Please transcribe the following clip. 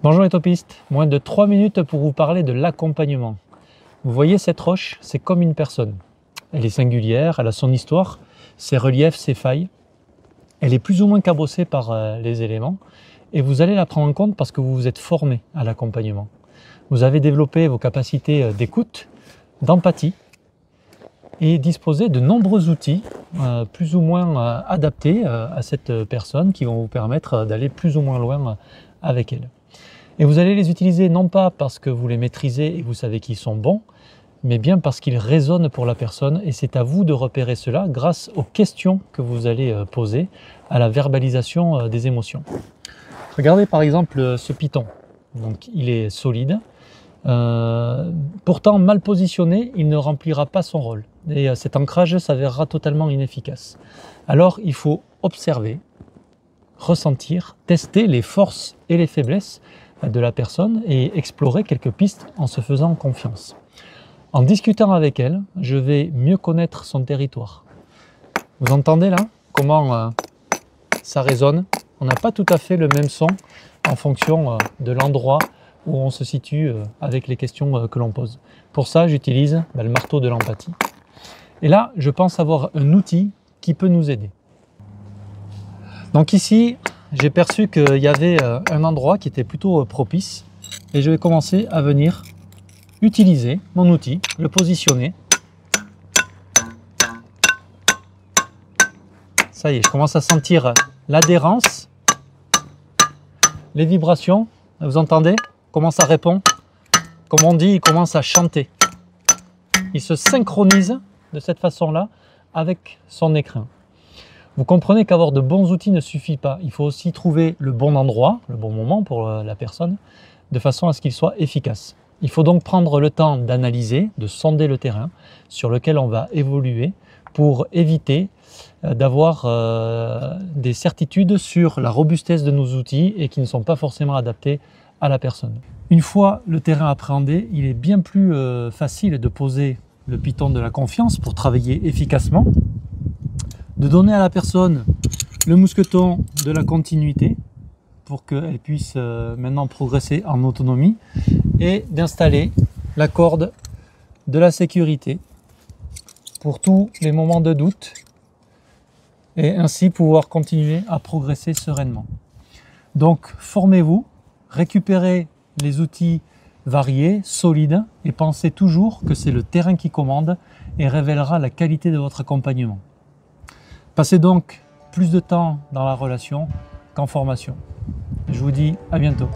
Bonjour les topistes, moins de 3 minutes pour vous parler de l'accompagnement. Vous voyez cette roche, c'est comme une personne. Elle est singulière, elle a son histoire, ses reliefs, ses failles. Elle est plus ou moins cabossée par les éléments et vous allez la prendre en compte parce que vous vous êtes formé à l'accompagnement. Vous avez développé vos capacités d'écoute, d'empathie et disposez de nombreux outils plus ou moins adaptés à cette personne qui vont vous permettre d'aller plus ou moins loin avec elle. Et vous allez les utiliser non pas parce que vous les maîtrisez et vous savez qu'ils sont bons, mais bien parce qu'ils résonnent pour la personne et c'est à vous de repérer cela grâce aux questions que vous allez poser à la verbalisation des émotions. Regardez par exemple ce python. Donc, il est solide, pourtant mal positionné, il ne remplira pas son rôle et cet ancrage s'avérera totalement inefficace. Alors il faut observer, ressentir, tester les forces et les faiblesses de la personne et explorer quelques pistes en se faisant confiance. En discutant avec elle, je vais mieux connaître son territoire. Vous entendez là comment ça résonne? On n'a pas tout à fait le même son en fonction de l'endroit où on se situe avec les questions que l'on pose. Pour ça, j'utilise le marteau de l'empathie. Et là, je pense avoir un outil qui peut nous aider. Donc ici, j'ai perçu qu'il y avait un endroit qui était plutôt propice et je vais commencer à venir utiliser mon outil, le positionner. Ça y est, je commence à sentir l'adhérence, les vibrations. Vous entendez comment ça répond? Comme on dit, il commence à chanter. Il se synchronise de cette façon-là avec son écrin. Vous comprenez qu'avoir de bons outils ne suffit pas. Il faut aussi trouver le bon endroit, le bon moment pour la personne, de façon à ce qu'il soit efficace. Il faut donc prendre le temps d'analyser, de sonder le terrain sur lequel on va évoluer pour éviter d'avoir des certitudes sur la robustesse de nos outils et qui ne sont pas forcément adaptés à la personne. Une fois le terrain appréhendé, il est bien plus facile de poser le python de la confiance pour travailler efficacement, de donner à la personne le mousqueton de la continuité pour qu'elle puisse maintenant progresser en autonomie et d'installer la corde de la sécurité pour tous les moments de doute et ainsi pouvoir continuer à progresser sereinement. Donc formez-vous, récupérez les outils variés, solides et pensez toujours que c'est le terrain qui commande et révélera la qualité de votre accompagnement. Passez donc plus de temps dans la relation qu'en formation. Je vous dis à bientôt.